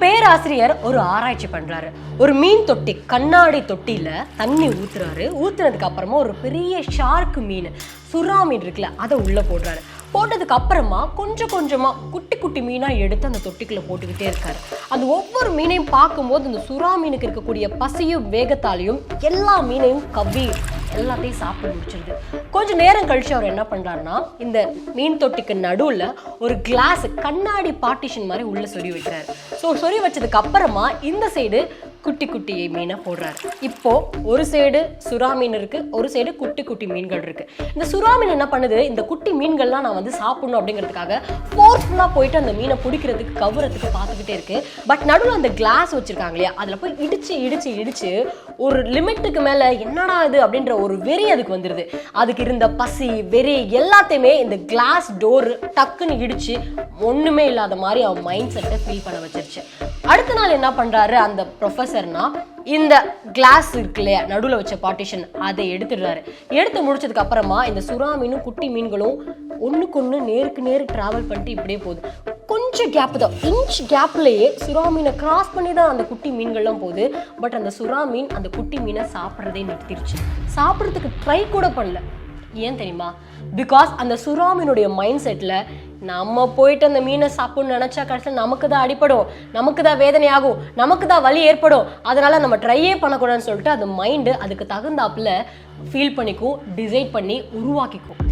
பேராசிரியர் ஒரு ஆராய்ச்சி பண்றாரு. ஒரு மீன் தொட்டி, கண்ணாடி தொட்டியில தண்ணி ஊத்துறாரு. ஊத்துனதுக்கு அப்புறமா ஒரு பெரிய ஷார்க் மீன், சுறா மீன் இருக்குல்ல, அதை உள்ள போடுறாரு. போட்டதுக்கு அப்புறமா கொஞ்சம் கொஞ்சமா குட்டி குட்டி மீனா எடுத்து அந்த தொட்டிக்குள்ள போட்டுக்கிட்டே இருக்காரு. அந்த ஒவ்வொரு மீனையும் பார்க்கும்போது இந்த சுறா மீனுக்கு இருக்கக்கூடிய பசியும் வேகத்தாலையும் எல்லா மீனையும் கவ்வி எல்லாத்தையும் சாப்பிட்டு முடிச்சிருது. கொஞ்சம் நேரம் கழிச்சு அவர் என்ன பண்றாருன்னா, இந்த மீன் தொட்டிக்கு நடுவுல ஒரு கிளாஸ் கண்ணாடி பார்ட்டிஷன் மாதிரி உள்ள சொறி வைக்கிறாரு. சொறி வச்சதுக்கு அப்புறமா இந்த சைடு குட்டி குட்டி மீனை போடுறாரு. இப்போ ஒரு சைடு சுறா மீன் இருக்கு, ஒரு சைடு குட்டி குட்டி மீன்கள் இருக்கு. இந்த சுறா மீன் என்ன பண்ணுது, இந்த குட்டி மீன்கள்லாம் நான் வந்து சாப்பிடணும் அப்படிங்கிறதுக்காக ஃபோர்ஸ்ஃபுல்லா போயிட்டு அந்த மீனை பிடிக்கிறதுக்கு கவுறதுக்கு பார்த்துக்கிட்டே இருக்கு. பட் நடுவில் அந்த கிளாஸ் வச்சிருக்காங்க இல்லையா, அதுல போய் இடிச்சு இடிச்சு இடிச்சு ஒரு லிமிட்டுக்கு மேல என்னடா இது அப்படின்ற ஒரு வெறி அதுக்கு வந்துருது. அதுக்கு இருந்த பசி வெறி எல்லாத்தையுமே இந்த கிளாஸ் டோர் டக்குன்னு இடிச்சு ஒண்ணுமே இல்லாத மாதிரி அவன் மைண்ட் செட்டை ஃபீல் பண்ண வச்சிருச்சு. அடுத்த நாள் என்ன பண்றாரு அந்த ப்ரொஃபஸர்னா, இந்த கிளாஸ் இருக்கு இல்லையா நடுவில் வச்ச பார்ட்டிஷன், அதை எடுத்துடுறாரு. எடுத்து முடிச்சதுக்கு அப்புறமா இந்த சுறா மீனும் குட்டி மீன்களும் ஒண்ணுக்கு ஒண்ணு நேருக்கு நேரு டிராவல் பண்ணிட்டு இப்படியே போகுது. கொஞ்சம் கேப் தான், இன்ச் கேப்லயே சுறா மீனை கிராஸ் பண்ணி தான் அந்த குட்டி மீன்கள்லாம் போகுது. பட் அந்த சுறா மீன் அந்த குட்டி மீனை சாப்பிட்றதே நிறுத்திடுச்சு. சாப்பிட்றதுக்கு ட்ரை கூட பண்ணல. ஏன் தெரியுமா? பிகாஸ் அந்த சுறா மீனுடைய மைண்ட் செட்ல, நம்ம போயிட்டு அந்த மீனை சாப்பிடணும்னு நினைச்சா கடைசியில் நமக்கு தான் அடிப்படும், நமக்கு தான் வேதனை ஆகும், நமக்கு தான் வலி ஏற்படும், அதனால நம்ம ட்ரையே பண்ணக்கூடாதுன்னு சொல்லிட்டு அந்த மைண்டு அதுக்கு தகுந்தாப்புல ஃபீல் பண்ணிக்கும், டிசைட் பண்ணி உருவாக்கிக்கும்.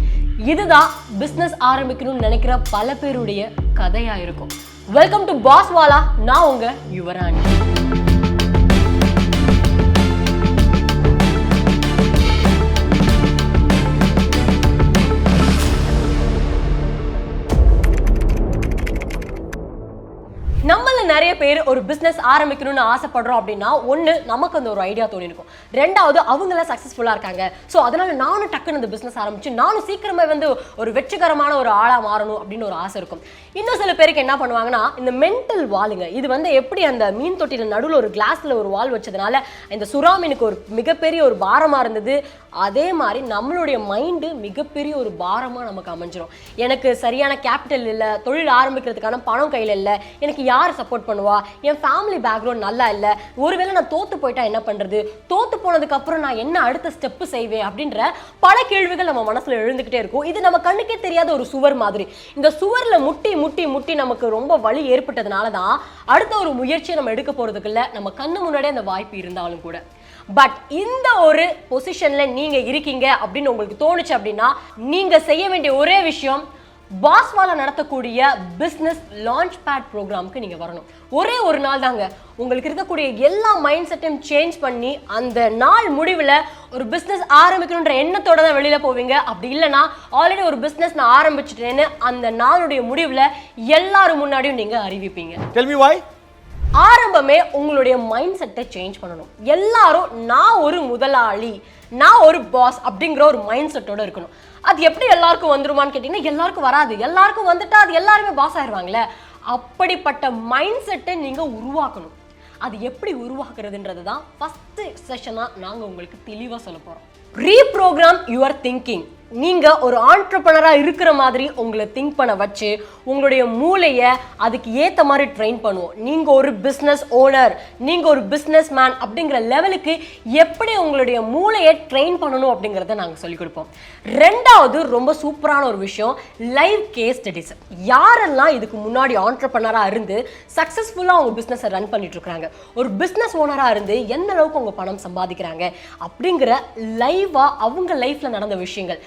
இதுதான் பிஸ்னஸ் ஆரம்பிக்கணும்னு நினைக்கிற பல பேருடைய கதையா இருக்கும். வெல்கம் டு பாஸ் வாலா. நான் உங்க யுவராணி. நம்மள நிறைய பேர் ஒரு பிசினஸ் ஆரம்பிக்கணும்னு ஆசைப்படுறோம் அப்படின்னா, ஒன்று நமக்கு அந்த ஒரு ஐடியா தோணிருக்கும், ரெண்டாவது அவங்கள சக்ஸஸ்ஃபுல்லாக இருக்காங்க, ஸோ அதனால நானும் டக்குன்னு இந்த பிஸ்னஸ் ஆரம்பிச்சு நானும் சீக்கிரமே வந்து ஒரு வெற்றிகரமான ஒரு ஆளாக மாறணும் அப்படின்னு ஒரு ஆசை இருக்கும். இன்னும் சில பேருக்கு என்ன பண்ணுவாங்கன்னா, இந்த மென்டல் வாலுங்க, இது வந்து எப்படி அந்த மீன் தொட்டியில் நடுவில் ஒரு கிளாஸில் ஒரு வால் வச்சதுனால இந்த சுறா மீனுக்கு ஒரு மிகப்பெரிய ஒரு பாரமாக இருந்தது, அதே மாதிரி நம்மளுடைய மைண்டு மிகப்பெரிய ஒரு பாரமாக நமக்கு அமைஞ்சிரும். எனக்கு சரியான கேபிட்டல் இல்லை, தொழில் ஆரம்பிக்கிறதுக்கான பணம் கையில் இல்லை, எனக்கு யார் சப்போர்ட் பண்ணுவா, என் ஃபேமிலி பேக்ரவுண்ட் நல்லா இல்லை, ஒருவேளை நான் தோத்து போயிட்டா என்ன பண்றது, தோத்து போனதுக்கு அப்புறம் நான் என்ன அடுத்த ஸ்டெப் செய்வேன் அப்படின்ற பல கேள்விகள் நம்ம மனசுல எழுந்துகிட்டே இருக்கும். இது நம்ம கண்ணுக்கே தெரியாத ஒரு சுவர் மாதிரி. இந்த சுவர்ல முட்டி முட்டி முட்டி நமக்கு ரொம்ப வலி ஏற்பட்டதுனால தான் அடுத்த ஒரு முயற்சியை நம்ம எடுக்க போறதுக்குள்ள நம்ம கண்ணு முன்னாடியே அந்த வாய்ப்பு இருந்தாலும் கூட. பட் இந்த ஒரு பொசிஷன்ல நீங்க இருக்கீங்க அப்படின்னு உங்களுக்கு தோணுச்சு அப்படின்னா, நீங்க செய்ய வேண்டிய ஒரே விஷயம், பாஸ் வாலா நடத்தக்கூடிய பிஸ்னஸ் லான்ச் பேட் ப்ரோக்ராமுக்கு நீங்க வரணும். ஒரே ஒரு நாள் தாங்க, உங்களுக்கு இருக்கக்கூடிய எல்லா மைண்ட் செட்டையும் சேஞ்ச் பண்ணி அந்த நாள் முடிவில் ஒரு பிஸ்னஸ் ஆரம்பிக்கணுன்ற எண்ணத்தோட தான் வெளியில போவீங்க. அப்படி இல்லைன்னா ஆல்ரெடி ஒரு பிஸ்னஸ் நான் ஆரம்பிச்சுட்டேன்னு அந்த நாளுடைய முடிவில் எல்லாரும் முன்னாடியும் நீங்க அறிவிப்பீங்க. Tell me why? ஆரம்பமே உங்களுடைய மைண்ட் செட்டை சேஞ்ச் பண்ணணும். எல்லாரும் நான் ஒரு முதலாளி, நான் ஒரு பாஸ் அப்படிங்கிற ஒரு மைண்ட் செட்டோட இருக்கணும். அது எப்படி எல்லாருக்கும் வந்துருமான்னு கேட்டீங்கன்னா, எல்லாருக்கும் வராது. எல்லாருக்கும் வந்துட்டா அது எல்லாருமே பாஸ் ஆயிடுவாங்களே. அப்படிப்பட்ட மைண்ட் செட்டை நீங்க உருவாக்கணும். அது எப்படி உருவாக்குறதுன்றது தான் ஃபர்ஸ்ட் செஷனா நாங்க உங்களுக்கு தெளிவா சொல்ல போறோம். Reprogramme your thinking. நீங்க ஒரு ஆண்டர்பிரனரா இருக்கிற மாதிரி உங்களை திங்க் பண்ண வச்சு உங்களுடைய மூளையை அதுக்கு ஏத்த மாதிரி ட்ரெயின் பண்ணுவோம். நீங்க ஒரு பிசினஸ் ஓனர், நீங்க ஒரு பிசினஸ் மேன் அப்படிங்கிற லெவலுக்கு எப்படி உங்களுடைய மூளையை ட்ரெயின் பண்ணணும் அப்படிங்கிறத நாங்கள் சொல்லிக் கொடுப்போம். ரெண்டாவது ரொம்ப சூப்பரான ஒரு விஷயம், லைவ் கேஸ் ஸ்டடிஸ். யாரெல்லாம் இதுக்கு முன்னாடி ஆண்டர்பிரனரா இருந்து சக்சஸ்ஃபுல்லா அவங்க பிசினஸை ரன் பண்ணிட்டு இருக்காங்க, ஒரு பிசினஸ் ஓனரா இருந்து எந்த அளவுக்கு அவங்க பணம் சம்பாதிக்கிறாங்க அப்படிங்கிற லைவா அவங்க லைஃப்ல நடந்த விஷயங்கள்,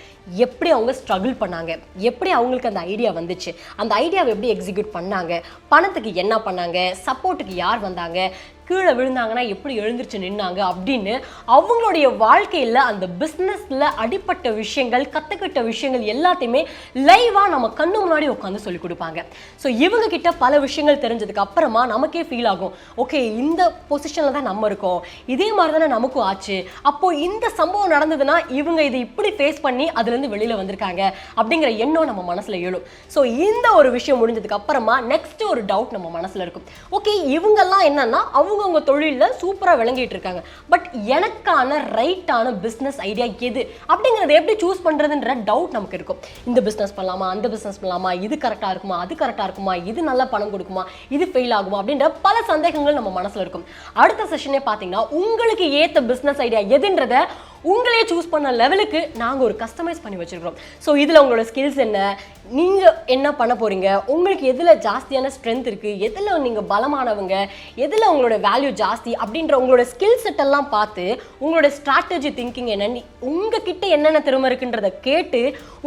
எப்படி அவங்க ஸ்ட்ரகிள் பண்ணாங்க, எப்படி அவங்களுக்கு அந்த ஐடியா வந்துச்சு, அந்த ஐடியாவை எப்படி எக்ஸிக்யூட் பண்ணாங்க, பணத்துக்கு என்ன பண்ணாங்க, சப்போர்ட்டுக்கு யார் வந்தாங்க, கீழே விழுந்தாங்கன்னா எப்படி எழுந்திருச்சு நின்னாங்க அப்படின்னு அவங்களுடைய வாழ்க்கையில் அந்த பிஸ்னஸில் அடிப்பட்ட விஷயங்கள், கற்றுக்கிட்ட விஷயங்கள் எல்லாத்தையுமே லைவாக நம்ம கண்ணு முன்னாடி உட்காந்து சொல்லிக் கொடுப்பாங்க. ஸோ இவங்க கிட்ட பல விஷயங்கள் தெரிஞ்சதுக்கு அப்புறமா நமக்கே ஃபீல் ஆகும், ஓகே இந்த பொசிஷனில் தான் நம்ம இருக்கோம், இதே மாதிரி தானே நமக்கும் ஆச்சு, அப்போது இந்த சம்பவம் நடந்ததுன்னா இவங்க இதை இப்படி ஃபேஸ் பண்ணி அதுலேருந்து வெளியில் வந்திருக்காங்க அப்படிங்கிற எண்ணம் நம்ம மனசில் எழும். ஸோ இந்த ஒரு விஷயம் முடிஞ்சதுக்கு அப்புறமா நெக்ஸ்ட் ஒரு டவுட் நம்ம மனசில் இருக்கும், ஓகே இவங்கெல்லாம் என்னன்னா அவங்க அவங்கவுங்க தொழிலில் சூப்பராக விளங்கிட்டு இருக்காங்க. பட் எனக்கான ரைட்டான பிஸ்னஸ் ஐடியா எது அப்படிங்கிறத எப்படி சூஸ் பண்ணுறதுன்ற டவுட் நமக்கு இருக்கும். இந்த பிஸ்னஸ் பண்ணலாமா, அந்த பிஸ்னஸ் பண்ணலாமா, இது கரெக்டாக இருக்குமா, அது கரெக்டாக இருக்குமா, இது நல்ல பணம் கொடுக்குமா, இது ஃபெயில் ஆகுமா அப்படின்ற பல சந்தேகங்கள் நம்ம மனசில் இருக்கும். அடுத்த செஷனே பார்த்தீங்கன்னா உங்களுக்கு ஏற்ற பிஸ்னஸ் ஐடியா எதுன்றத உங்களே சூஸ் பண்ண லெவலுக்கு நாங்கள் ஒரு கஸ்டமைஸ் பண்ணி வச்சுருக்கிறோம். ஸோ இதில் உங்களோட ஸ்கில்ஸ் என்ன, நீங்கள் என்ன பண்ண போகிறீங்க, உங்களுக்கு எதில் ஜாஸ்தியான ஸ்ட்ரென்த் இருக்குது, எதில் நீங்கள் பலமானவங்க, எதில் உங்களோட வேல்யூ ஜாஸ்தி அப்படின்ற உங்களோட ஸ்கில் செட்டெல்லாம் பார்த்து உங்களோட ஸ்ட்ராட்டஜி திங்கிங் என்ன, உங்ககிட்ட என்னென்ன திறமை இருக்குன்றதை கேட்டு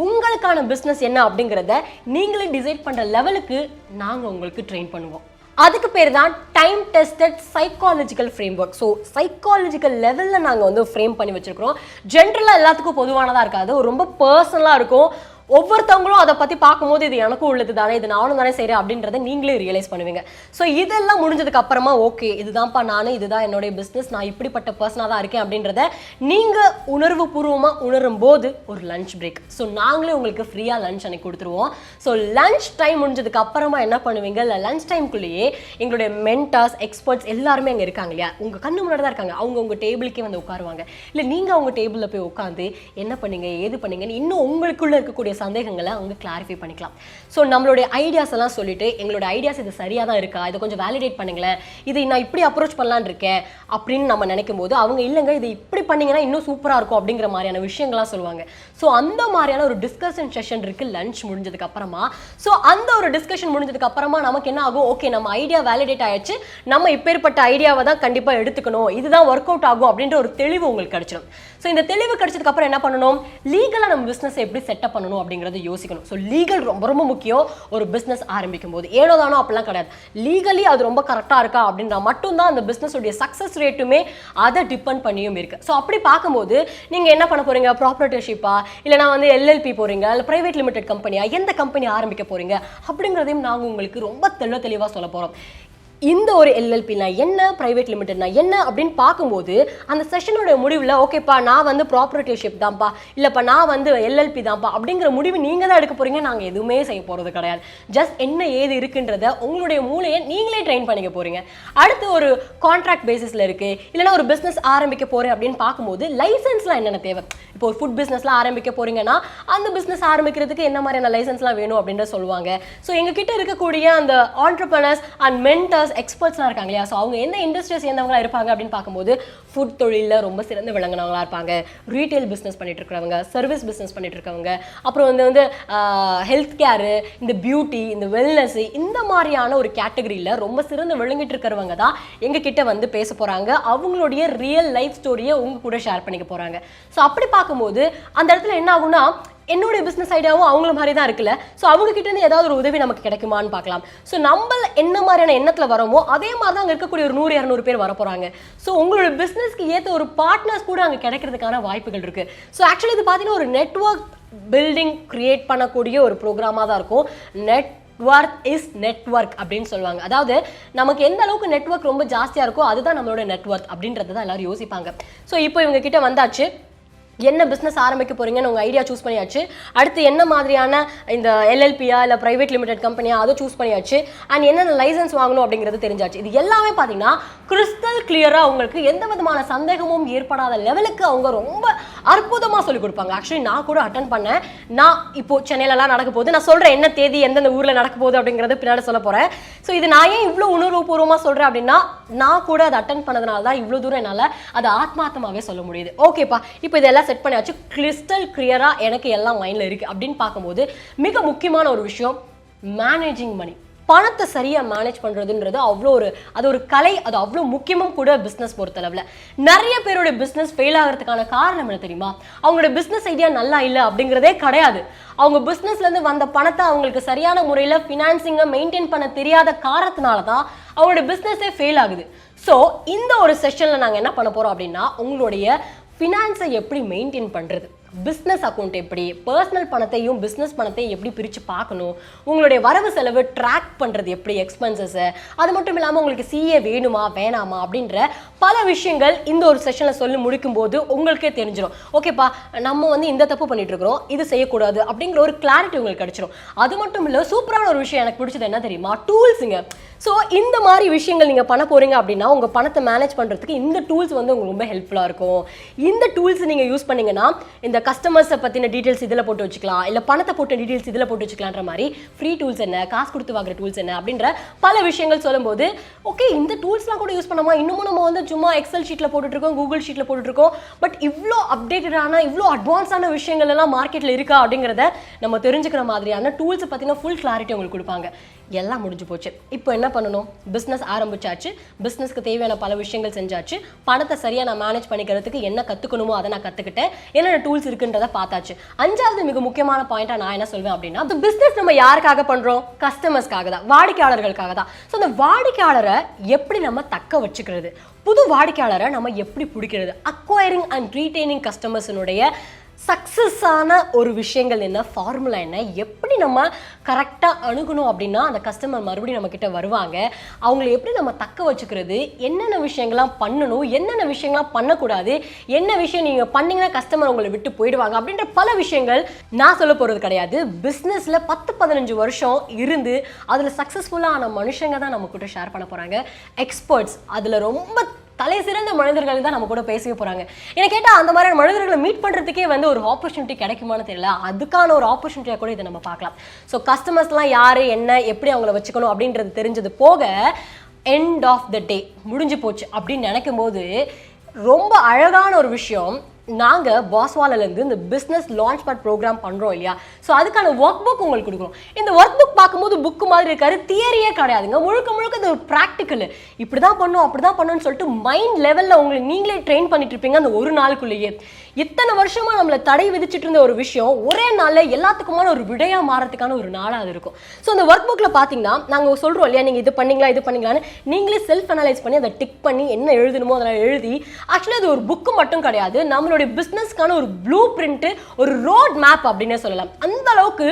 உங்களுக்கான பிஸ்னஸ் என்ன அப்படிங்கிறத நீங்களே டிசைட் பண்ணுற லெவலுக்கு நாங்கள் உங்களுக்கு ட்ரெயின் பண்ணுவோம். அதுக்கு பேர் தான் time tested psychological frame work. So psychological லெவலில் நாங்கள் வந்து ஃப்ரேம் பண்ணி வச்சுருக்கிறோம். ஜென்ரலாக எல்லாத்துக்கும் பொதுவானதாக இருக்காது, ரொம்ப பர்சனலாக இருக்கும். ஒவ்வொருத்தவங்களும் அதை பற்றி பார்க்கும்போது இது எனக்கும் உள்ளது தானே, இது நானும் தானே செய்கிறேன் அப்படின்றத நீங்களே ரியலைஸ் பண்ணுவீங்க. ஸோ இதெல்லாம் முடிஞ்சதுக்கு அப்புறமா ஓகே இதுதான்ப்பா நான், இதுதான் என்னுடைய பிஸ்னஸ், நான் இப்படிப்பட்ட பர்சனாக தான் இருக்கேன் அப்படின்றத நீங்கள் உணர்வு பூர்வமாக உணரும் போது ஒரு லஞ்ச் பிரேக். ஸோ நாங்களே உங்களுக்கு ஃப்ரீயாக லஞ்ச் அன்னைக்கு கொடுத்துருவோம். ஸோ லஞ்ச் டைம் முடிஞ்சதுக்கு அப்புறமா என்ன பண்ணுவீங்க, இல்லை லஞ்ச் டைம்குள்ளேயே எங்களுடைய மென்டார்ஸ் எக்ஸ்பர்ட்ஸ் எல்லாருமே அங்கே இருக்காங்க இல்லையா, உங்கள் கண்ணு முன்னாடி தான் இருக்காங்க. அவங்க உங்கள் டேபிளுக்கே வந்து உட்காருவாங்க, இல்லை நீங்கள் அவங்க டேபிளில் போய் உட்காந்து என்ன பண்ணீங்க ஏது பண்ணீங்கன்னு இன்னும் உங்களுக்குள்ளே இருக்கக்கூடிய சந்தேகங்களை அவங்க கிளாரிஃபை பண்ணிக்கலாம். ஸோ நம்மளுடைய ஐடியாஸ் எல்லாம் சொல்லிட்டு எங்களோட ஐடியாஸ் இது சரியாக தான் இருக்கா, இதை கொஞ்சம் வேலிடேட் பண்ணுங்களேன், இதை நான் இப்படி அப்ரோச் பண்ணலான்னு இருக்கேன் அப்படின்னு நம்ம நினைக்கும் போது அவங்க இல்லைங்க இது இப்படி பண்ணீங்கன்னா இன்னும் சூப்பராக இருக்கும் அப்படிங்கிற மாதிரியான விஷயங்கள்லாம் சொல்லுவாங்க. ஸோ அந்த மாதிரியான ஒரு டிஸ்கஷன் செஷன் இருக்குது லஞ்ச் முடிஞ்சதுக்கு அப்புறமா. ஸோ அந்த ஒரு டிஸ்கஷன் முடிஞ்சதுக்கு அப்புறமா நமக்கு என்ன ஆகும், ஓகே நம்ம ஐடியா வேலிடேட் ஆயிடுச்சு, நம்ம இப்பேற்பட்ட ஐடியாவை தான் கண்டிப்பாக எடுத்துக்கணும், இதுதான் ஒர்க் அவுட் ஆகும் அப்படின்ற ஒரு தெளிவு உங்களுக்கு கிடைச்சிடும். ஸோ இந்த தெளிவு கிடைச்சதுக்கு அப்புறம் என்ன பண்ணணும், லீகலாக நம்ம பிஸ்னஸ் எப்படி செட்டப் பண்ணணும் அப்படிங்கிறத யோசிக்கணும். ஸோ லீகல் ரொம்ப ரொம்ப முக்கியம். ஒரு பிஸ்னஸ் ஆரம்பிக்கும் போது ஏனோ தானோ அப்படிலாம் கிடையாது, லீகலி அது ரொம்ப கரெக்டாக இருக்கா அப்படின்ற மட்டும்தான் அந்த பிஸ்னஸோடைய சக்ஸஸ் ரேட்டுமே அதை டிபெண்ட் பண்ணியும் இருக்கு. ஸோ அப்படி பார்க்கும்போது நீங்கள் என்ன பண்ண போறீங்க, ப்ராப்பர்ட்டிஷிப்பா இல்லைனா வந்து எல்எல்பி போறீங்க, இல்லை பிரைவேட் லிமிடெட் கம்பெனியா, எந்த கம்பெனி ஆரம்பிக்க போறீங்க அப்படிங்கிறதையும் நாங்கள் உங்களுக்கு ரொம்ப தெளிவாக சொல்ல போகிறோம். இந்த ஒரு எல்எல்பினா என்ன, பிரைவேட் லிமிடெட்னா என்ன அப்படின்னு பார்க்கும்போது அந்த செஷனோட முடிவில் ஓகேப்பா நான் வந்து ப்ராப்பர்ட்டிஷிப் தான்ப்பா, இல்லைப்பா நான் வந்து எல்எல்பி தான்ப்பா அப்படிங்கிற முடிவு நீங்கள் தான் எடுக்க போகிறீங்க, நாங்கள் எதுவுமே செய்ய போகிறது கிடையாது. ஜஸ்ட் என்ன ஏது இருக்குன்றத உங்களுடைய மூளையை நீங்களே ட்ரெயின் பண்ணிக்க போகிறீங்க. அடுத்து ஒரு கான்ட்ராக்ட் பேசிஸில் இருக்குது, இல்லைனா ஒரு பிஸ்னஸ் ஆரம்பிக்க போகிறேன் அப்படின்னு பார்க்கும்போது லைசன்ஸ்லாம் என்னென்ன தேவை. இப்போ ஒரு ஃபுட் பிஸ்னஸ்லாம் ஆரம்பிக்க போகிறீங்கன்னா அந்த பிஸ்னஸ் ஆரம்பிக்கிறதுக்கு என்ன மாதிரியான லைசன்ஸ்லாம் வேணும் அப்படின்ற சொல்லுவாங்க. ஸோ எங்ககிட்ட இருக்கக்கூடிய அந்த ஆண்டர்பிரனர்ஸ் அண்ட் மென்டர்ஸ் எக்ஸ்பர்ட்ஸ்லாம் இருக்காங்க இல்லையா, ஸோ அவங்க என்ன இண்டஸ்ட்ரியை சேர்ந்தவங்களா இருப்பாங்க அப்படின்னு பார்க்கும்போது ஃபுட் தொழிலில் ரொம்ப சிறந்து விளங்கினவங்களா இருப்பாங்க, ரீட்டைல் பிஸ்னஸ் பண்ணிட்டு இருக்கிறவங்க, சர்வீஸ் பிஸ்னஸ் பண்ணிட்டு இருக்கவங்க, அப்புறம் வந்து ஹெல்த் கேரு, இந்த பியூட்டி, இந்த வெல்னஸ், இந்த மாதிரியான ஒரு கேட்டகரியில் ரொம்ப சிறந்து விளங்கிட்டு இருக்கிறவங்க தான் எங்ககிட்ட வந்து பேச போகிறாங்க. அவங்களுடைய ரியல் லைஃப் ஸ்டோரியை உங்க கூட ஷேர் பண்ணிக்க போகிறாங்க. ஸோ அப்படி பார்க்கும்போது அந்த இடத்துல என்ன ஆகும்னா என்னுடைய பிஸ்னஸ் ஐடியாவும் அவங்கள மாதிரி தான் இருக்குல்ல, ஸோ அவங்க கிட்ட இருந்து ஏதாவது ஒரு உதவி நமக்கு கிடைக்குமான்னு பார்க்கலாம். ஸோ நம்ம என்ன மாதிரியான எண்ணத்தில் வரோமோ அதே மாதிரி தான் அங்கே இருக்கக்கூடிய ஒரு 100-200 பேர் வர போகிறாங்க. ஸோ உங்களோட பிஸ்னஸ்க்கு ஏற்ற ஒரு பார்ட்னர்ஸ் கூட அங்கே கிடைக்கிறதுக்கான வாய்ப்புகள் இருக்குது. ஸோ ஆக்சுவலி இது பார்த்தீங்கன்னா ஒரு நெட்வொர்க் பில்டிங் கிரியேட் பண்ணக்கூடிய ஒரு ப்ரோக்ராமாக தான் இருக்கும். நெட்வொர்க் இஸ் நெட்வொர்க் அப்படின்னு சொல்லுவாங்க. அதாவது நமக்கு எந்த அளவுக்கு நெட்வொர்க் ரொம்ப ஜாஸ்தியாக இருக்கோ அதுதான் நம்மளோட நெட்வொர்க் அப்படின்றது தான் எல்லாரும் யோசிப்பாங்க. ஸோ இப்போ இவங்க கிட்ட வந்தாச்சு, என்ன பிஸ்னஸ் ஆரம்பிக்க போறீங்கன்னு உங்கள் ஐடியா சூஸ் பண்ணியாச்சு, அடுத்து என்ன மாதிரியான இந்த எல்எல்பியா இல்லை பிரைவேட் லிமிடெட் கம்பெனியா அதை சூஸ் பண்ணியாச்சு, அண்ட் என்னென்ன லைசன்ஸ் வாங்கணும் அப்படிங்கிறது தெரிஞ்சாச்சு. இது எல்லாமே பார்த்தீங்கன்னா கிறிஸ்டல் கிளியராக உங்களுக்கு எந்த விதமான சந்தேகமும் ஏற்படாத லெவலுக்கு அவங்க ரொம்ப அற்புதமாக சொல்லிக் கொடுப்பாங்க. ஆக்சுவலி நான் கூட அட்டன் பண்ணேன். நான் இப்போ சென்னையிலலாம் நடக்க போகுது, நான் சொல்கிறேன் என்ன தேதி எந்தெந்த ஊரில் நடக்க போகுது அப்படிங்கிறது பின்னாடி சொல்ல போகிறேன். ஸோ இது நான் ஏன் இவ்வளோ உணர்வுபூர்வமாக சொல்கிறேன் அப்படின்னா நான் கூட அதை அட்டன் பண்ணதுனால தான் இவ்வளோ தூரம் என்னால் அதை ஆத்மார்த்தமாகவே சொல்ல முடியுது. ஓகேப்பா இப்போ இதெல்லாம் செட் பண்ணியாச்சு, கிறிஸ்டல் கிளியரா எனக்கு எல்லாம் மைண்ட்ல இருக்கு அப்படின்னு பார்க்கும்போது மிக முக்கியமான ஒரு விஷயம் மேனேஜிங் மணி. பணத்தை சரியா மேனேஜ் பண்றதுன்றது அது ஒரு கலை, அது அவ்வளோ முக்கியமும் கூட பிஸ்னஸ் பொறுத்தளவுல. நிறைய பேரோட பிஸ்னஸ் ஃபெயில் ஆகிறதுக்கான காரணம் என்ன தெரியுமா, அவங்களோட பிஸ்னஸ் ஐடியா நல்லா இல்லை அப்படிங்கிறதே கிடையாது. அவங்க பிஸ்னஸ்ல இருந்து வந்த பணத்தை அவங்களுக்கு சரியான முறையில் ஃபினான்சிங்கை மெயின்டைன் பண்ண தெரியாத காரணத்தினால தான் அவங்களோட பிஸ்னஸே ஃபெயில் ஆகுது. ஸோ இந்த ஒரு செஷன்ல நாங்கள் என்ன பண்ண போறோம் அப்படின்னா உங்களுடைய ஃபினான்ஸை எப்படி மெயின்டைன் பண்ணுறது, பிஸ்னஸ் அக்கௌண்ட் எப்படி, பர்சனல் பணத்தையும் பிஸ்னஸ் பணத்தையும் எப்படி பிரித்து பார்க்கணும், உங்களுடைய வரவு செலவு ட்ராக் பண்ணுறது எப்படி, எக்ஸ்பென்சஸை, அது மட்டும் இல்லாமல் உங்களுக்கு சிஏ வேணுமா வேணாமா அப்படின்ற பல விஷயங்கள் இந்த ஒரு செஷனில் சொல்லி முடிக்கும்போது உங்களுக்கே தெரிஞ்சிடும். ஓகேப்பா, நம்ம வந்து இந்த தப்பு பண்ணிட்டு இருக்கிறோம், இது செய்யக்கூடாது அப்படிங்கிற ஒரு கிளாரிட்டி உங்களுக்கு கிடைச்சிடும். அது மட்டும் இல்லை, சூப்பரான ஒரு விஷயம் எனக்கு பிடிச்சது என்ன தெரியுமா, டூல்ஸுங்க. ஸோ இந்த மாதிரி விஷயங்கள் நீங்கள் பண்ண போகிறீங்க அப்படின்னா உங்கள் பணத்தை மேனேஜ் பண்ணுறதுக்கு இந்த டூல்ஸ் வந்து உங்களுக்கு ரொம்ப ஹெல்ப்ஃபுல்லாக இருக்கும். இந்த டூல்ஸ் நீங்கள் யூஸ் பண்ணிங்கன்னா இந்த கஸ்டமர்ஸை பற்றின டீட்டெயில்ஸ் இதில் போட்டு வச்சுக்கலாம், இல்லை பணத்தை போட்ட டீட்டெயில்ஸ் இதில் போட்டு வச்சுக்கலான்ற மாதிரி ஃப்ரீ டூல்ஸ் என்ன, காசு கொடுத்து வாங்குற டூல்ஸ் என்ன அப்படின்ற பல விஷயங்கள் சொல்லும்போது ஓகே இந்த டூல்ஸ்லாம் கூட யூஸ் பண்ணாமா, இன்னமும் நம்ம வந்து சும்மா எக்ஸல் ஷீட்டில் போட்டுட்ருக்கோம், கூகுள் ஷீட்டில் போட்டுட்ருக்கோம், பட் இவ்வளோ அப்டேட்டடான இவ்வளோ அட்வான்ஸான விஷயங்கள் எல்லாம் மார்க்கெட்டில் இருக்கா அப்படிங்கிறத நம்ம தெரிஞ்சுக்கிற மாதிரியான டூல்ஸை பற்றின ஃபுல் கிளாரிட்டி உங்களுக்கு கொடுப்பாங்க. எல்லாம் முடிஞ்சு போச்சு. இப்போ என்ன பண்ணணும், பிஸ்னஸ் ஆரம்பிச்சாச்சு, பிஸ்னஸ்க்கு தேவையான பல விஷயங்கள் செஞ்சாச்சு, பணத்தை சரியாக நான் மேனேஜ் பண்ணிக்கிறதுக்கு என்ன கற்றுக்கணுமோ அதை நான் கற்றுக்கிட்டேன், என்னென்ன டூல்ஸ் இருக்குன்றதை பார்த்தாச்சு. அஞ்சாவது மிக முக்கியமான பாயிண்டாக நான் என்ன சொல்வேன் அப்படின்னா, இந்த பிஸ்னஸ் நம்ம யாருக்காக பண்ணுறோம், கஸ்டமர்ஸ்க்காக தான், வாடிக்கையாளர்களுக்காக தான். ஸோ அந்த வாடிக்கையாளரை எப்படி நம்ம தக்க வச்சுக்கிறது, புது வாடிக்கையாளரை நம்ம எப்படி பிடிக்கிறது, அக்வயரிங் அண்ட் ரீட்டைனிங் கஸ்டமர்ஸினுடைய சக்ஸஸான ஒரு விஷயங்கள் என்ன, ஃபார்முலா என்ன, எப்படி நம்ம கரெக்டாக அணுகணும் அப்படின்னா அந்த கஸ்டமர் மறுபடியும் நம்மக்கிட்ட வருவாங்க, அவங்கள எப்படி நம்ம தக்க வச்சுக்கிறது, என்னென்ன விஷயங்கள்லாம் பண்ணணும், என்னென்ன விஷயங்கள்லாம் பண்ணக்கூடாது, என்ன விஷயம் நீங்கள் பண்ணிங்கன்னா கஸ்டமர் உங்களை விட்டு போயிடுவாங்க அப்படின்ற பல விஷயங்கள் நான் சொல்ல போகிறது கிடையாது. பிஸ்னஸில் 10-15 வருஷம் இருந்து அதில் சக்ஸஸ்ஃபுல்லான மனுஷங்க தான் நம்ம கூட ஷேர் பண்ண போகிறாங்க. எக்ஸ்பர்ட்ஸ், அதில் ரொம்ப தலை சிறந்த மனிதர்கள் தான் நம்ம கூட பேசவே போகிறாங்க. என்ன கேட்டால் அந்த மாதிரியான மனிதர்களை மீட் பண்ணுறதுக்கே வந்து ஒரு ஆப்பர்ச்சுனிட்டி கிடைக்குமான்னு தெரியல, அதுக்கான ஒரு ஆப்பர்ச்சுனிட்டியாக கூட இதை நம்ம பார்க்கலாம். ஸோ கஸ்டமர்ஸ்லாம் யார், என்ன, எப்படி அவங்கள வச்சுக்கணும் அப்படின்றது தெரிஞ்சது போக எண்ட் ஆஃப் த டே முடிஞ்சு போச்சு அப்படின்னு நினைக்கும் போது ரொம்ப அழகான ஒரு விஷயம், நாங்கள் பாஸ் வாலாலேருந்து இந்த பிஸ்னஸ் லான்ச் பேட் ப்ரோக்ராம் பண்ணுறோம் இல்லையா, ஸோ அதுக்கான ஒர்க் புக் உங்களுக்கு கொடுக்குறோம். இந்த ஒர்க் புக் பார்க்கும்போது புக்கு மாதிரி இருக்காரு, தியரியே கிடையாதுங்க, முழுக்க முழுக்க இது ஒரு ப்ராக்டிக்கல், இப்படி தான் பண்ணும் அப்படி தான் பண்ணணும்னு சொல்லிட்டு மைண்ட் லெவலில் உங்களை நீங்களே ட்ரெயின் பண்ணிட்டு இருப்பீங்க அந்த ஒரு நாளுக்குள்ளேயே. இத்தனை வருஷமாக நம்மளை தடை விதிச்சுட்டு இருந்த ஒரு விஷயம் ஒரே நாளில் எல்லாத்துக்குமான ஒரு விடையாக மாறதுக்கான ஒரு நாளாக அது இருக்கும். ஸோ அந்த ஒர்க் புக்கில் பார்த்தீங்கன்னா நாங்கள் சொல்கிறோம் இல்லையா, நீங்கள் இது பண்ணீங்களா இது பண்ணீங்களான்னு நீங்களே செல்ஃப் அனலைஸ் பண்ணி அதை டிக் பண்ணி என்ன எழுதணுமோ அதெல்லாம் எழுதி, ஆக்சுவலி அது ஒரு புக்கு மட்டும் கிடையாது, நம்மளுடைய பிஸ்னஸ்க்கான ஒரு ப்ளூ பிரிண்ட், ஒரு ரோட் மேப் அப்படின்னே சொல்லலாம். அந்த அளவுக்கு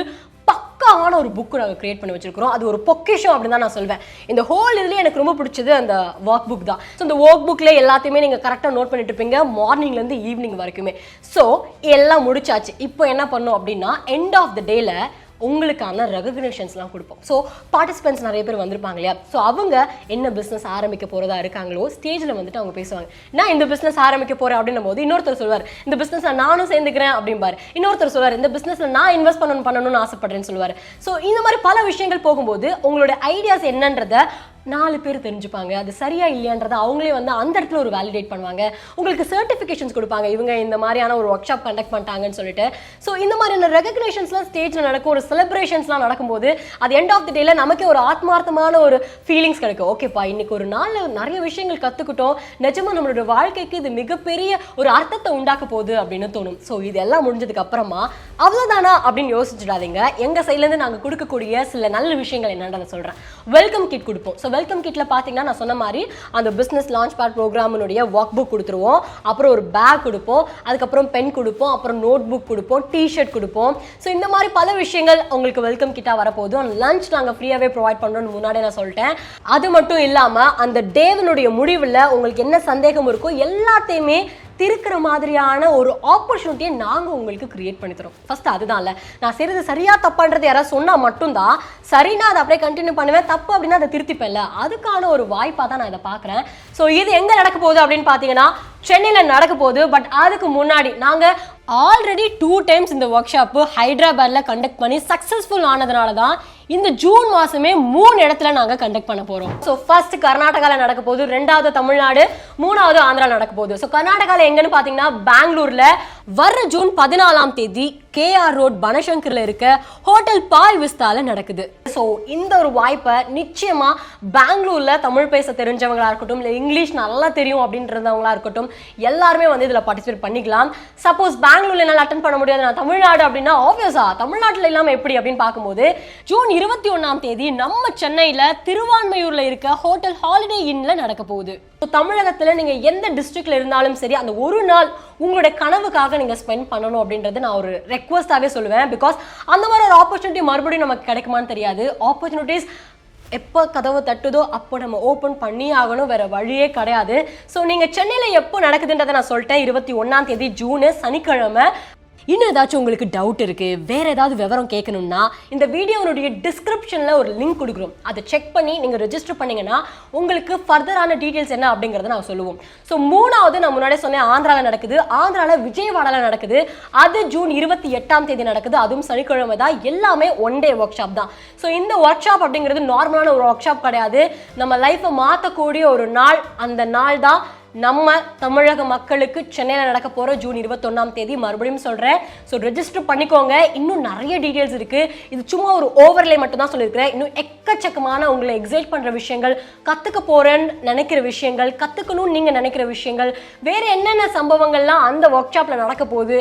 பக்காவான ஒரு புக்கு நாங்கள் கிரியேட் பண்ணி வச்சிருக்கிறோம். அது ஒரு பொக்கிஷம் அப்படின்னு தான் நான் சொல்வேன். இந்த ஹோல் இதுலேயே எனக்கு ரொம்ப பிடிச்சது அந்த ஒர்க் புக் தான். ஸோ இந்த ஒர்க் புக்கில் எல்லாத்தையுமே நீங்கள் கரெக்டாக நோட் பண்ணிட்டு இருப்பீங்க மார்னிங்லேருந்து ஈவினிங் வரைக்குமே. ஸோ எல்லாம் முடிச்சாச்சு. இப்போ என்ன பண்ணோம் அப்படின்னா எண்ட் ஆஃப் த டேல உங்களுக்கான ரெகக்னிஷன்ஸ்லாம் கொடுப்போம். ஸோ பார்ட்டிசிபென்ட்ஸ் நிறைய பேர் வந்திருப்பாங்க இல்லையா, ஸோ அவங்க என்ன பிஸ்னஸ் ஆரம்பிக்க போகிறதா இருக்காங்களோ ஸ்டேஜில் வந்துட்டு அவங்க பேசுவாங்க, நான் இந்த பிஸ்னஸ் ஆரம்பிக்க போகிறேன் அப்படின்னும் போது இன்னொருத்தர் சொல்வார் இந்த பிஸ்னஸில் நானும் சேர்ந்துக்கிறேன் அப்படிம்பார், இன்னொருத்தர் சொல்வார் இந்த பிஸ்னஸில் நான் இன்வெஸ்ட் பண்ணணும்னு ஆசைப்படுறேன்னு சொல்லுவார். ஸோ இந்த மாதிரி பல விஷயங்கள் போகும்போது உங்களோட ஐடியாஸ் என்னன்றதை 4 பேர் தெரிஞ்சுப்பாங்க, அது சரியா இல்லையான்றதை அவங்களே வந்து அந்த இடத்துல ஒரு வேலிடேட் பண்ணுவாங்க, உங்களுக்கு சர்டிஃபிகேஷன்ஸ் கொடுப்பாங்க, இவங்க இந்த மாதிரியான ஒரு ஒர்க் ஷாப் கண்டக்ட் பண்ணிட்டாங்கன்னு சொல்லிட்டு. ஸோ இந்த மாதிரியான ரெகக்னேஷன்ஸ்லாம் ஸ்டேஜில் நடக்கும், ஒரு செலிப்ரேஷன்ஸ்லாம் நடக்கும்போது அது எண்ட் ஆஃப் த டேல நமக்கே ஒரு ஆத்மார்த்தமான ஒரு ஃபீலிங்ஸ் கிடைக்கும். ஓகேப்பா, இன்னைக்கு ஒரு நாள் நிறைய விஷயங்கள் கற்றுக்கிட்டோம், நிஜமாக நம்மளோட வாழ்க்கைக்கு இது மிகப்பெரிய ஒரு அர்த்தத்தை உண்டாக்க போகுது அப்படின்னு தோணும். ஸோ இதெல்லாம் முடிஞ்சதுக்கு அப்புறமா அவ்வளோதானா அப்படின்னு யோசிச்சுடாதீங்க, எங்கள் சைட்லேருந்து நாங்கள் கொடுக்கக்கூடிய சில நல்ல விஷயங்கள் என்னன்றதை சொல்கிறேன். வெல்கம் கிட் கொடுப்போம். ஸோ வெல்கம் கிட்ல பார்த்தீங்கன்னா நான் சொன்ன மாதிரி அந்த பிஸ்னஸ் லான்ச் பேட் ப்ரோக்ராமினுடைய ஒர்க் புக் கொடுத்துருவோம், அப்புறம் ஒரு பேக் கொடுப்போம், அதுக்கப்புறம் பென் கொடுப்போம், அப்புறம் நோட் புக் கொடுப்போம், டிஷர்ட் கொடுப்போம். ஸோ இந்த மாதிரி பல விஷயங்கள் உங்களுக்கு வெல்கம் கிட்டாக வரப்போதும். லஞ்ச் நாங்கள் ஃப்ரீயாகவே ப்ரொவைட் பண்ணுறோம்னு முன்னாடியே நான் சொல்லிட்டேன். அது மட்டும் இல்லாமல் அந்த டேவினுடைய முடிவில் உங்களுக்கு என்ன சந்தேகம் இருக்கோ எல்லாத்தையுமே திருக்கிற மாதிரியான ஒரு ஆப்பர்ச்சுனிட்டியை நாங்கள் உங்களுக்கு கிரியேட் பண்ணி தரோம். ஃபர்ஸ்ட் அதுதான் இல்லை, நான் செய்கிறது சரியா தப்பான்றது யாராவது சொன்னால் மட்டும்தான் சரினா அதை அப்படியே கண்டினியூ பண்ணுவேன், தப்பு அப்படின்னா அதை திருத்திப்பேன்ல, அதுக்கான ஒரு வாய்ப்பாக தான் நான் இதை பார்க்குறேன். ஸோ இது எங்கே நடக்க போகுது அப்படின்னு பார்த்தீங்கன்னா சென்னையில் நடக்க போகுது. பட் அதுக்கு முன்னாடி நாங்கள் ஆல்ரெடி 2 டைம்ஸ் இந்த ஒர்க் ஷாப்பு ஹைதராபாத்தில் கண்டக்ட் பண்ணி சக்ஸஸ்ஃபுல் ஆனதுனால தான் இந்த ஜூன் மாதமே 3 இடத்துல நாங்கள் கண்டக்ட் பண்ண போகிறோம். ஸோ ஃபர்ஸ்ட் கர்நாடகாவில் நடக்க போகுது, 2வது தமிழ்நாடு, 3வது ஆந்திராவில் நடக்க போகுது. ஸோ கர்நாடகாவில் எங்கன்னு பார்த்தீங்கன்னா பெங்களூரில் வர்ற ஜூன் 14ஆம் தேதி கேஆர் ரோட் பனசங்கரில் இருக்க ஹோட்டல் பாய் விஸ்தாவில் நடக்குது. ஸோ இந்த ஒரு வாய்ப்பை நிச்சயமாக பெங்களூரில் தமிழ் பேச தெரிஞ்சவங்களா இருக்கட்டும், இல்லை இங்கிலீஷ் நல்லா தெரியும் அப்படின்றவங்களா இருக்கட்டும், எல்லாருமே வந்து இதில் பார்ட்டிசிபேட் பண்ணிக்கலாம். சப்போஸ் பெங்களூர்ல என்னால் அட்டன் பண்ண முடியாது, நான் தமிழ்நாடு அப்படின்னா ஆப்வியஸா தமிழ்நாட்டில் இல்லாமல் எப்படி அப்படின்னு பார்க்கும்போது ஜூன் 21ஆம் தேதி நம்ம சென்னையில திருவான்மையூர்ல இருக்க ஹோட்டல் ஹாலிடே இன்ன்ல நடக்க போகுது. தமிழகத்துல நீங்க எந்த டிஸ்ட்ரிக்ட்ல இருந்தாலும் சரி, அந்த ஒரு நாள் உங்களுடைய கனவுக்காக நீங்க ஸ்பெண்ட் பண்ணணும் அப்படின்றது நான் ஒரு ரெக்வஸ்டாவே சொல்லுவேன். பிகாஸ் அந்த மாதிரி ஒரு ஆப்பர்ச்சுனிட்டி மறுபடியும் நமக்கு கிடைக்குமான்னு தெரியாது. ஆப்பர்ச்சுனிட்டிஸ் எப்போ கதவு தட்டுதோ அப்போ நம்ம ஓப்பன் பண்ணி ஆகணும், வேற வழியே கிடையாது. ஸோ நீங்கள் சென்னையில் எப்போ நடக்குதுன்றதை நான் சொல்லிட்டேன். 21ஆம் தேதி ஜூன் சனிக்கிழமை. இன்னும் ஏதாச்சும் உங்களுக்கு டவுட் இருக்குது, வேறு ஏதாவது விவரம் கேட்கணும்னா இந்த வீடியோனுடைய டிஸ்கிரிப்ஷனில் ஒரு லிங்க் கொடுக்குறோம். அதை செக் பண்ணி நீங்கள் ரெஜிஸ்டர் பண்ணிங்கன்னா உங்களுக்கு ஃபர்தரான டீட்டெயில்ஸ் என்ன அப்படிங்கிறத நான் சொல்லுவோம். ஸோ 3வது நான் முன்னாடியே சொன்னேன், ஆந்திராவில் நடக்குது. ஆந்திராவில் விஜயவாடாவில் நடக்குது. அது ஜூன் 28ஆம் தேதி நடக்குது. அதுவும் சனிக்கிழமை தான். எல்லாமே ஒன் டே ஒர்க் ஷாப் தான். ஸோ இந்த ஒர்க் ஷாப் அப்படிங்கிறது நார்மலான ஒரு ஒர்க் ஷாப் கிடையாது. நம்ம லைஃப்பை மாற்றக்கூடிய ஒரு நாள். அந்த நாள் தான் நம்ம தமிழக மக்களுக்கு சென்னையில் நடக்க போகிற ஜூன் 21ஆம் தேதி. மறுபடியும் சொல்கிறேன், ஸோ ரெஜிஸ்டர் பண்ணிக்கோங்க. இன்னும் நிறைய டீட்டெயில்ஸ் இருக்குது. இது சும்மா ஒரு ஓவர்லே மட்டும் தான் சொல்லியிருக்கிறேன். இன்னும் எக்கச்சக்கமான உங்களை எக்ஸைட் பண்ணுற விஷயங்கள், கற்றுக்க போகிறேன்னு நினைக்கிற விஷயங்கள், கற்றுக்கணும்னு நீங்கள் நினைக்கிற விஷயங்கள், வேறு என்னென்ன சம்பவங்கள்லாம் அந்த ஒர்க் ஷாப்பில் நடக்க போகுது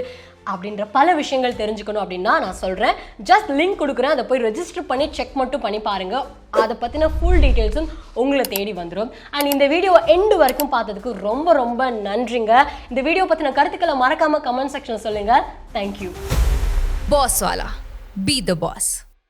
அப்படின்ற பல விஷயங்கள் தெரிஞ்சுக்கணும் அப்படின்னா நான் சொல்கிறேன். ஜஸ்ட் லிங்க் கொடுக்குறேன், அதை போய் ரெஜிஸ்டர் பண்ணி செக் மட்டும் பண்ணி பாருங்கள். அதை பற்றின ஃபுல் டீட்டெயில்ஸும் உங்களை தேடி வந்துடும். அண்ட் இந்த வீடியோ எண்டு வரைக்கும் பார்த்ததுக்கு ரொம்ப ரொம்ப நன்றிங்க. இந்த வீடியோ பற்றின கருத்துக்களை மறக்காமல் கமெண்ட் செக்ஷன் சொல்லுங்கள். Thank you. Boss Wallah. Be the boss.